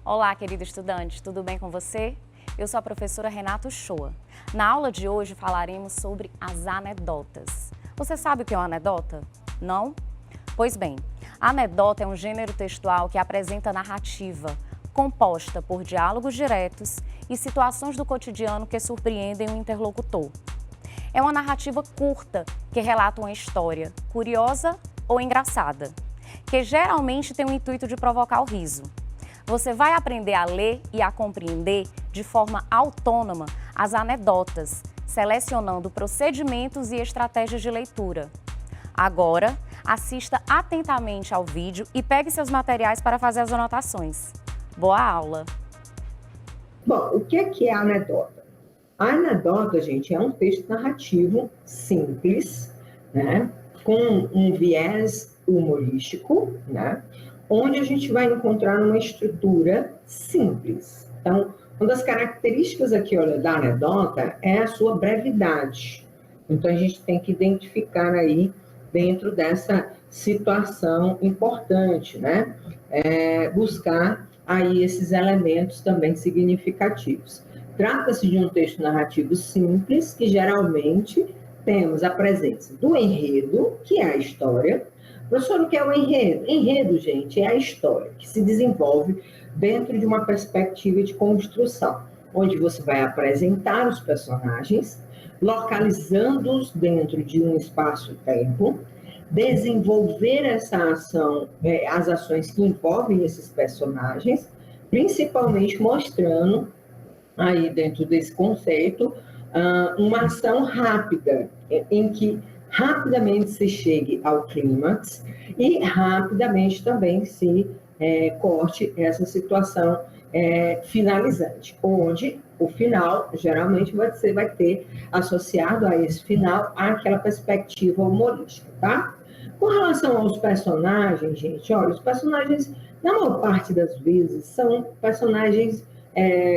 Olá, querido estudante, tudo bem com você? Eu sou a professora Renata Uchoa. Na aula de hoje falaremos sobre as anedotas. Você sabe o que é uma anedota? Não? Pois bem, a anedota é um gênero textual que apresenta narrativa, composta por diálogos diretos e situações do cotidiano que surpreendem o interlocutor. É uma narrativa curta que relata uma história curiosa ou engraçada, que geralmente tem o intuito de provocar o riso. Você vai aprender a ler e a compreender de forma autônoma as anedotas, selecionando procedimentos e estratégias de leitura. Agora, assista atentamente ao vídeo e pegue seus materiais para fazer as anotações. Boa aula! Bom, o que é a anedota? A anedota, gente, é um texto narrativo simples, né, com um viés humorístico, né, onde a gente vai encontrar uma estrutura simples. Então, uma das características aqui, olha, da anedota é a sua brevidade. Então, a gente tem que identificar aí, dentro dessa situação importante, né, buscar aí esses elementos também significativos. Trata-se de um texto narrativo simples, que geralmente temos a presença do enredo, que é a história. Professor, o que é o enredo? Enredo, gente, é a história que se desenvolve dentro de uma perspectiva de construção, onde você vai apresentar os personagens, localizando-os dentro de um espaço-tempo, desenvolver essa ação, as ações que envolvem esses personagens, principalmente mostrando aí dentro desse conceito uma ação rápida, em que rapidamente se chegue ao clímax e rapidamente também se corte essa situação finalizante, onde o final, geralmente, você vai ter associado a esse final aquela perspectiva humorística, tá? Com relação aos personagens, gente, olha, os personagens, na maior parte das vezes, são personagens,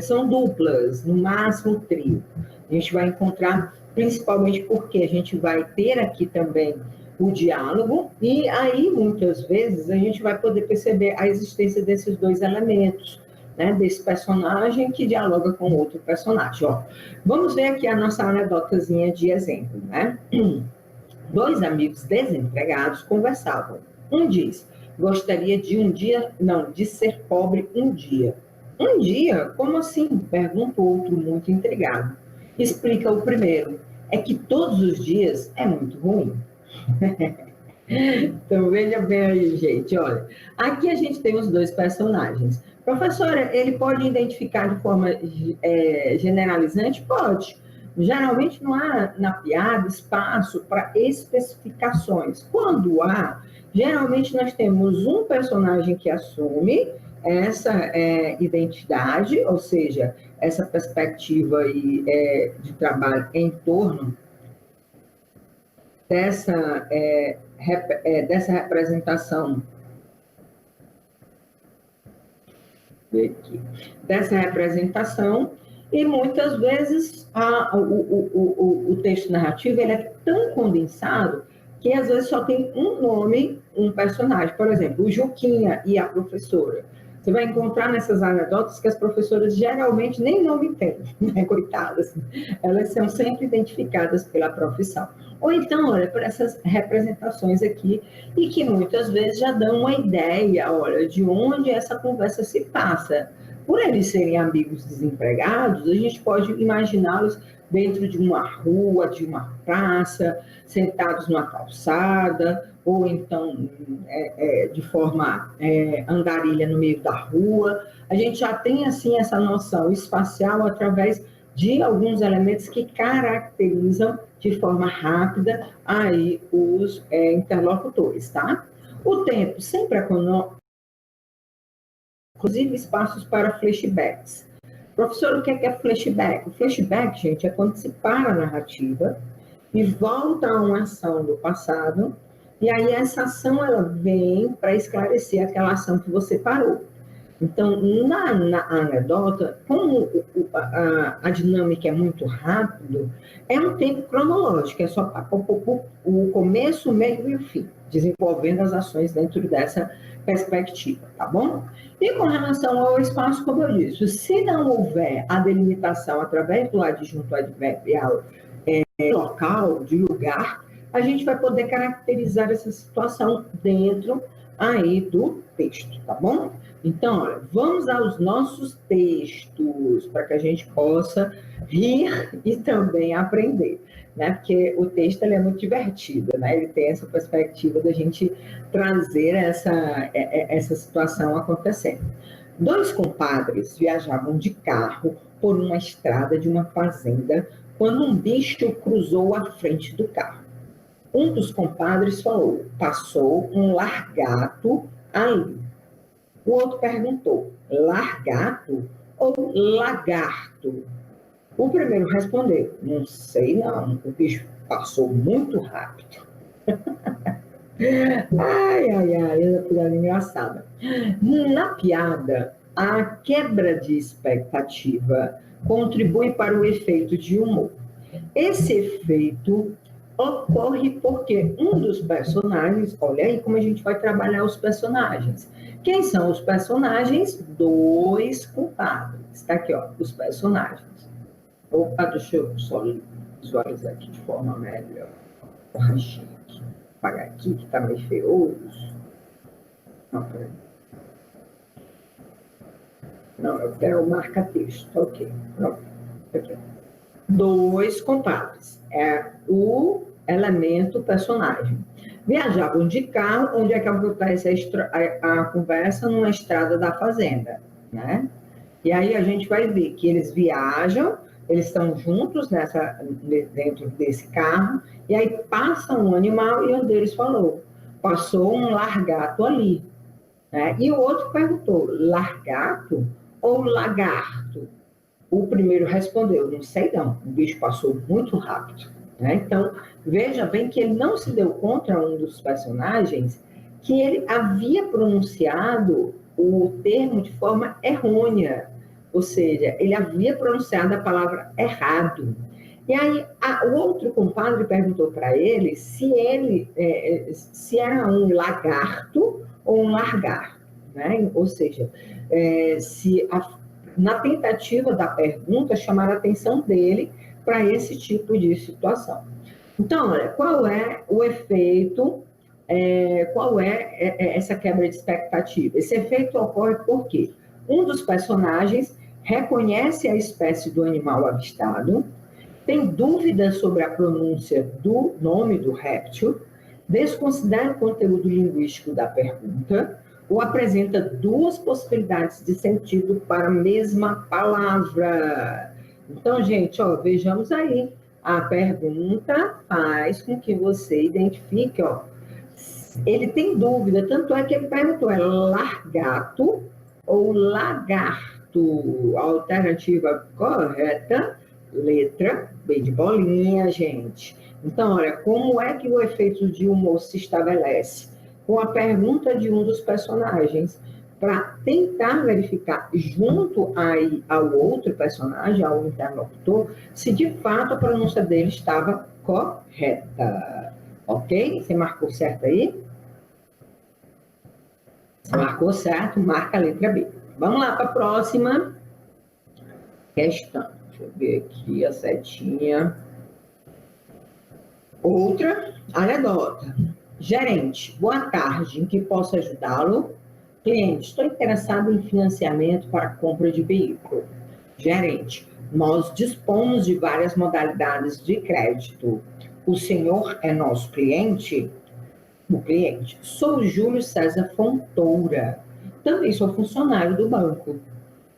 são duplas, no máximo trio. A gente vai encontrar, principalmente porque a gente vai ter aqui também o diálogo, e aí, muitas vezes, a gente vai poder perceber a existência desses dois elementos, né, desse personagem que dialoga com outro personagem. Ó, vamos ver aqui a nossa anedotazinha de exemplo, né? Dois amigos desempregados conversavam. Um diz: gostaria de de ser pobre um dia. Um dia? Como assim? Pergunta o outro, muito intrigado. Explica o primeiro: é que todos os dias é muito ruim. Então, veja bem aí, gente, olha. Aqui a gente tem os dois personagens. Professora, ele pode identificar de forma generalizante? Pode. Geralmente não há na piada espaço para especificações. Quando há, geralmente nós temos um personagem que assume essa identidade, ou seja, essa perspectiva aí, de trabalho em torno dessa representação, e muitas vezes o texto narrativo ele é tão condensado que às vezes só tem um nome, um personagem. Por exemplo, o Juquinha e a professora. Você vai encontrar nessas anedotas que as professoras geralmente nem nome têm, né? Coitadas. Elas são sempre identificadas pela profissão. Ou então, olha, por essas representações aqui, e que muitas vezes já dão uma ideia, olha, de onde essa conversa se passa. Por eles serem amigos desempregados, a gente pode imaginá-los dentro de uma rua, de uma praça, sentados numa calçada, ou então de forma andarilha no meio da rua. A gente já tem, assim, essa noção espacial através de alguns elementos que caracterizam de forma rápida aí os interlocutores, tá? O tempo sempre inclusive espaços para flashbacks. Professor, o que é flashback? O flashback, gente, é quando se para a narrativa e volta a uma ação do passado, e aí essa ação ela vem para esclarecer aquela ação que você parou. Então, na anedota, como a dinâmica é muito rápido, é um tempo cronológico, é só o começo, o meio e o fim, desenvolvendo as ações dentro dessa perspectiva, tá bom? E com relação ao espaço, como eu disse, se não houver a delimitação através do adjunto adverbial local, de lugar, a gente vai poder caracterizar essa situação dentro aí do texto, tá bom? Então, olha, vamos aos nossos textos, para que a gente possa rir e também aprender, né? Porque o texto ele é muito divertido, né? Ele tem essa perspectiva da gente trazer essa situação acontecendo. Dois compadres viajavam de carro por uma estrada de uma fazenda quando um bicho cruzou a frente do carro. Um dos compadres falou: passou um largato ali. O outro perguntou: largato ou lagarto? O primeiro respondeu: não sei não, o bicho passou muito rápido. Ai, ai, ai, essa piada engraçada. Na piada, a quebra de expectativa contribui para o efeito de humor. Esse efeito ocorre porque um dos personagens, olha aí como a gente vai trabalhar os personagens. Quem são os personagens? Dois compadres. Está aqui, ó, os personagens. Opa, deixa eu só visualizar aqui de forma melhor. Aqui. Apagar aqui, que está meio feioso. Não, eu quero o marca-texto. Ok, pronto. Aqui. Dois compadres. É o elemento personagem. Viajavam de carro, onde é que acontece a conversa? Numa estrada da fazenda, né? E aí a gente vai ver que eles viajam, eles estão juntos dentro desse carro, e aí passa um animal e um deles falou: passou um largato ali, né? E o outro perguntou: largato ou lagarto? O primeiro respondeu: não sei não, o bicho passou muito rápido, né? Então, veja bem que ele não se deu conta, um dos personagens, que ele havia pronunciado o termo de forma errônea, ou seja, ele havia pronunciado a palavra errado. E aí, o outro compadre perguntou para ele se era um lagarto ou um largar, né? Ou seja, na tentativa da pergunta, chamar a atenção dele para esse tipo de situação. Então, olha, qual é o efeito, qual é essa quebra de expectativa? Esse efeito ocorre porque um dos personagens reconhece a espécie do animal avistado, tem dúvidas sobre a pronúncia do nome do réptil, desconsidera o conteúdo linguístico da pergunta, ou apresenta duas possibilidades de sentido para a mesma palavra. Então, gente, ó, vejamos aí. A pergunta faz com que você identifique, ó, ele tem dúvida, tanto é que ele perguntou: é largato ou lagarto? A alternativa correta, letra B de bolinha, gente. Então, olha, como é que o efeito de humor se estabelece? Com a pergunta de um dos personagens, para tentar verificar junto ao outro personagem, ao interlocutor, se de fato a pronúncia dele estava correta. Ok? Você marcou certo aí? Você marcou certo, marca a letra B. Vamos lá para a próxima questão. Deixa eu ver aqui a setinha. Outra anedota. Gerente, boa tarde, em que posso ajudá-lo? Cliente, estou interessado em financiamento para compra de veículo. Gerente, nós dispomos de várias modalidades de crédito. O senhor é nosso cliente? O cliente, sou Júlio César Fontoura. Também sou funcionário do banco.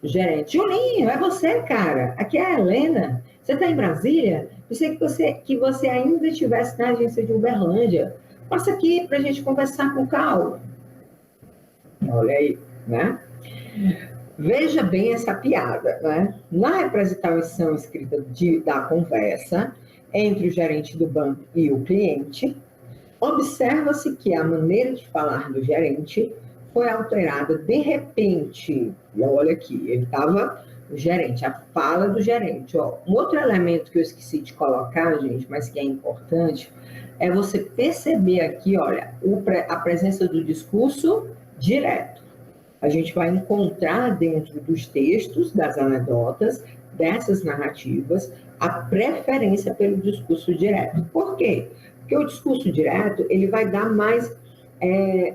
Gerente, Julinho, é você, cara. Aqui é a Helena. Você está em Brasília? Pensei que você ainda estivesse na agência de Uberlândia. Passa aqui para a gente conversar com calma. Olha aí, né? Veja bem essa piada, né? Na representação escrita da conversa entre o gerente do banco e o cliente, observa-se que a maneira de falar do gerente foi alterada de repente, e olha aqui, ele estava o gerente, a fala do gerente. Ó, um outro elemento que eu esqueci de colocar, gente, mas que é importante, é você perceber aqui, olha, a presença do discurso direto. A gente vai encontrar dentro dos textos, das anedotas, dessas narrativas, a preferência pelo discurso direto. Por quê? Porque o discurso direto, ele vai dar mais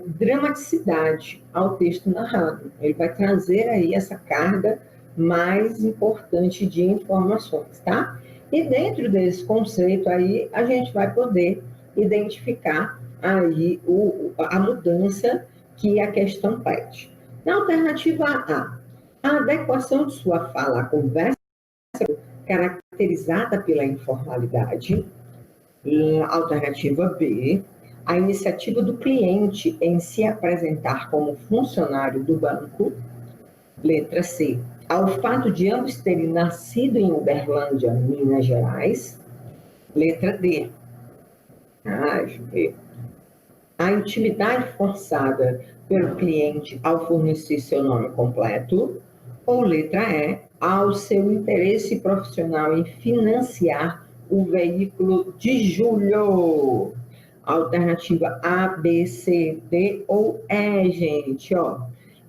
dramaticidade ao texto narrado. Ele vai trazer aí essa carga mais importante de informações, tá? E dentro desse conceito aí, a gente vai poder identificar aí a mudança que a questão pede. Na alternativa A adequação de sua fala à conversa caracterizada pela informalidade. Alternativa B, a iniciativa do cliente em se apresentar como funcionário do banco. Letra C, ao fato de ambos terem nascido em Uberlândia, Minas Gerais. Letra D, deixa eu ver. A intimidade forçada pelo cliente ao fornecer seu nome completo. Ou letra E, ao seu interesse profissional em financiar o veículo de julho. Alternativa A, B, C, D ou E, gente, ó.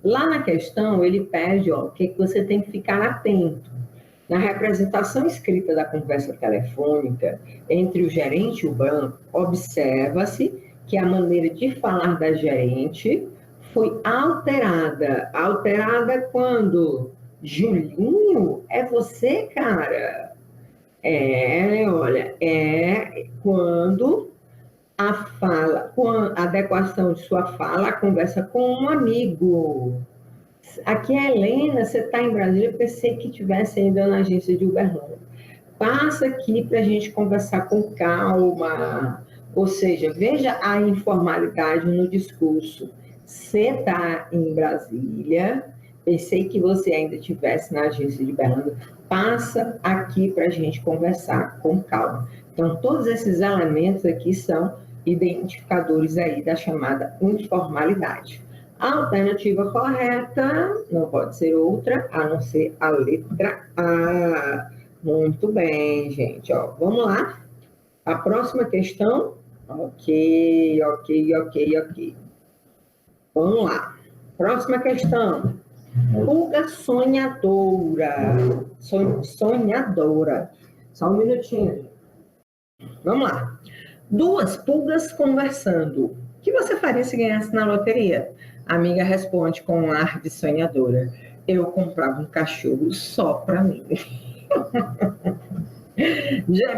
Lá na questão, ele pede, ó, o que você tem que ficar atento. Na representação escrita da conversa telefônica entre o gerente e o banco, observa-se que a maneira de falar da gerente foi alterada. Alterada quando? Julinho, é você, cara? Olha, quando a adequação de sua fala, a conversa com um amigo. Aqui é Helena, você está em Brasília, eu pensei que estivesse ainda na agência de Uberlândia. Passa aqui para a gente conversar com calma. Ou seja, veja a informalidade no discurso. Você está em Brasília, pensei que você ainda estivesse na agência de Uberlândia, passa aqui para a gente conversar com calma. Então, todos esses elementos aqui são identificadores aí da chamada informalidade. A alternativa correta não pode ser outra, a não ser a letra A. Muito bem, gente. Ó, vamos lá. A próxima questão. Ok. Vamos lá. Próxima questão. Pulga sonhadora. Sonhadora. Só um minutinho. Vamos lá. Duas pulgas conversando. O que você faria se ganhasse na loteria? A amiga responde com um ar de sonhadora. Eu comprava um cachorro só para mim.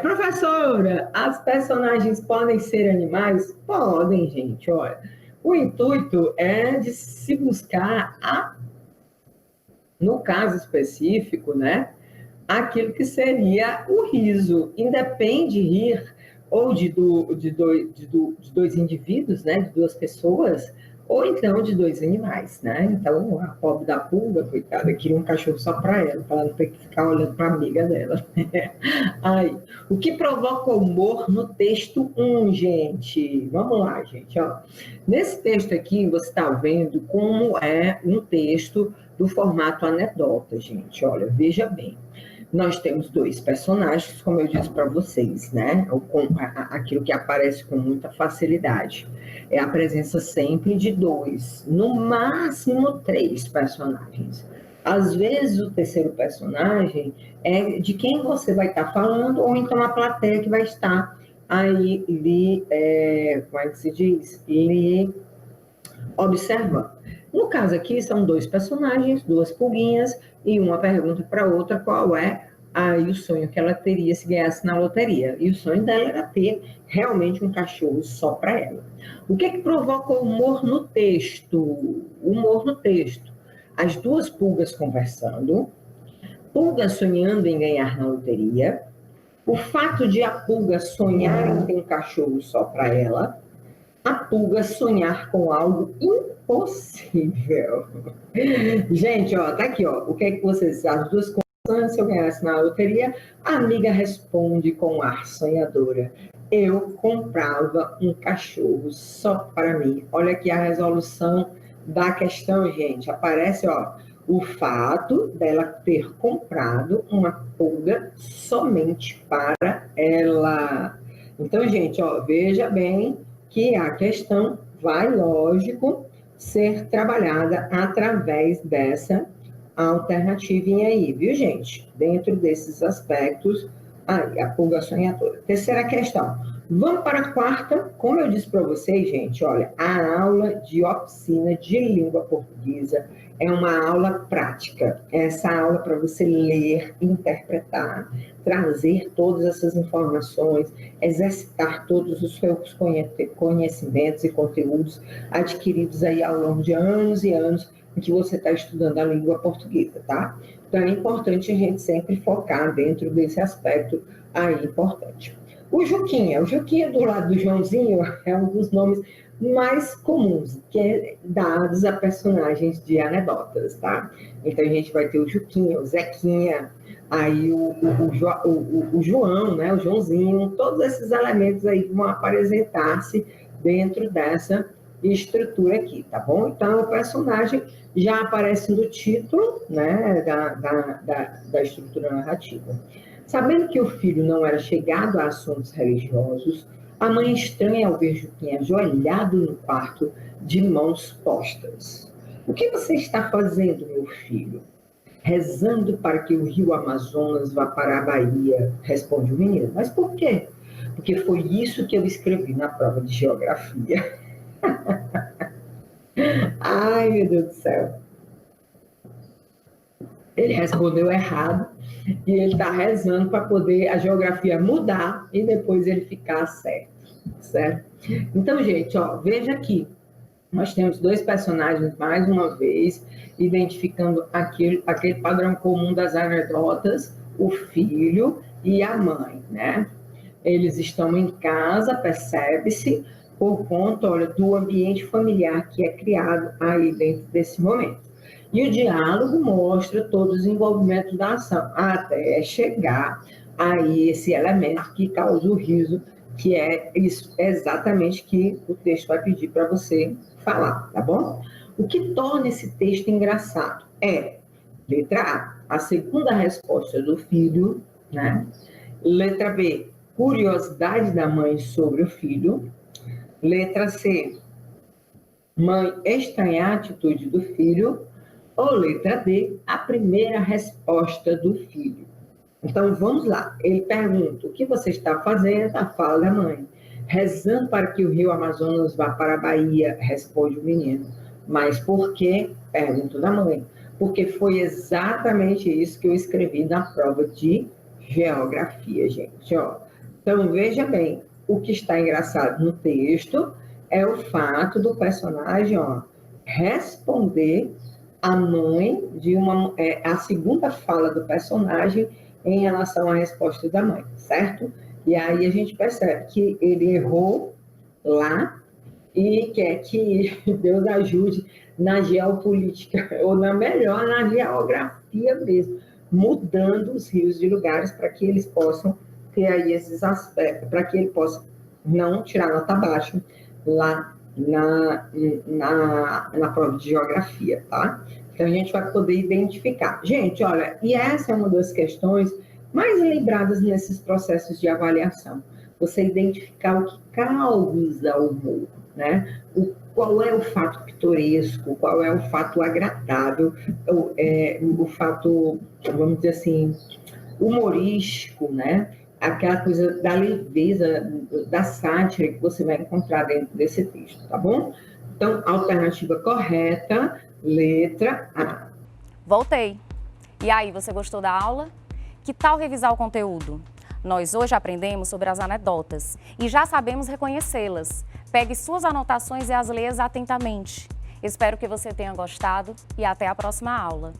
Professora, as personagens podem ser animais? Podem, gente. Olha, o intuito é de se buscar, no caso específico, né, aquilo que seria o riso. Independe rir ou de dois indivíduos, né, de duas pessoas, ou então de dois animais, né? Então, a pobre da pulga, coitada, queria um cachorro só para ela não ter que ficar olhando para a amiga dela. Aí, o que provoca humor no texto 1, gente? Vamos lá, gente. Ó. Nesse texto aqui, você está vendo como é um texto do formato anedota, gente. Olha, veja bem. Nós temos dois personagens, como eu disse para vocês, né? Aquilo que aparece com muita facilidade. É a presença sempre de dois, no máximo três personagens. Às vezes, o terceiro personagem é de quem você vai estar falando, ou então a plateia que vai estar aí como é que se diz? Lhe observando. No caso aqui, são dois personagens, duas pulguinhas, e uma pergunta para a outra qual é aí o sonho que ela teria se ganhasse na loteria. E o sonho dela era ter realmente um cachorro só para ela. O que provoca o humor no texto? Humor no texto. As duas pulgas conversando, pulga sonhando em ganhar na loteria, o fato de a pulga sonhar em ter um cachorro só para ela, a pulga sonhar com algo impossível. Gente, ó, tá aqui, ó. O que é que vocês, as duas conversando, se eu ganhasse na loteria, a amiga responde com ar sonhadora. Eu comprava um cachorro só para mim. Olha aqui a resolução da questão, gente, aparece, ó, o fato dela ter comprado uma pulga somente para ela. Então, gente, ó, veja bem que a questão vai, lógico, ser trabalhada através dessa alternativinha aí, viu, gente? Dentro desses aspectos, aí, a pulga sonhadora. Terceira questão. Vamos para a quarta. Como eu disse para vocês, gente, olha, a aula de oficina de língua portuguesa é uma aula prática. Essa aula para você ler, interpretar, trazer todas essas informações, exercitar todos os seus conhecimentos e conteúdos adquiridos aí ao longo de anos e anos em que você está estudando a língua portuguesa, tá? Então, é importante a gente sempre focar dentro desse aspecto aí importante. O Juquinha do lado do Joãozinho é um dos nomes mais comuns que é dados a personagens de anedotas, tá? Então, a gente vai ter o Juquinha, o Zequinha, aí o João, né? O Joãozinho, todos esses elementos aí vão apresentar-se dentro dessa estrutura aqui, tá bom? Então, o personagem já aparece no título, né, da estrutura narrativa. Sabendo que o filho não era chegado a assuntos religiosos, a mãe estranha ao ver Juquinha ajoelhado no quarto, de mãos postas. O que você está fazendo, meu filho? Rezando para que o rio Amazonas vá para a Bahia, responde o menino. Mas por quê? Porque foi isso que eu escrevi na prova de geografia. Ai, meu Deus do céu. Ele respondeu errado e ele está rezando para poder a geografia mudar e depois ele ficar certo, certo? Então, gente, ó, veja aqui. Nós temos dois personagens, mais uma vez, identificando aquele padrão comum das anedotas, o filho e a mãe, né? Eles estão em casa, percebe-se, por conta, olha, do ambiente familiar que é criado aí dentro desse momento. E o diálogo mostra todo o desenvolvimento da ação, até chegar aí esse elemento que causa o riso, que é isso exatamente que o texto vai pedir para você falar, tá bom? O que torna esse texto engraçado é, letra A segunda resposta do filho, né? Letra B, curiosidade da mãe sobre o filho. Letra C, mãe estranhar a atitude do filho. Ou letra D, a primeira resposta do filho. Então, vamos lá. Ele pergunta, o que você está fazendo? A fala da mãe. Rezando para que o rio Amazonas vá para a Bahia, responde o menino. Mas por quê? Pergunta da mãe. Porque foi exatamente isso que eu escrevi na prova de geografia, gente. Ó. Então, veja bem, o que está engraçado no texto é o fato do personagem, ó, responder a mãe de a segunda fala do personagem em relação à resposta da mãe, certo? E aí a gente percebe que ele errou lá e quer que Deus ajude na geopolítica, ou na geografia mesmo, mudando os rios de lugares para que eles possam ter aí esses aspectos, para que ele possa não tirar nota baixa lá na prova de geografia, tá? Então, a gente vai poder identificar. Gente, olha, e essa é uma das questões mais lembradas nesses processos de avaliação. Você identificar o que causa o humor, né? Qual é o fato pitoresco, qual é o fato agradável, o fato, vamos dizer assim, humorístico, né? Aquela coisa da leveza, da sátira que você vai encontrar dentro desse texto, tá bom? Então, alternativa correta, letra A. Voltei. E aí, você gostou da aula? Que tal revisar o conteúdo? Nós hoje aprendemos sobre as anedotas e já sabemos reconhecê-las. Pegue suas anotações e as leia atentamente. Espero que você tenha gostado e até a próxima aula.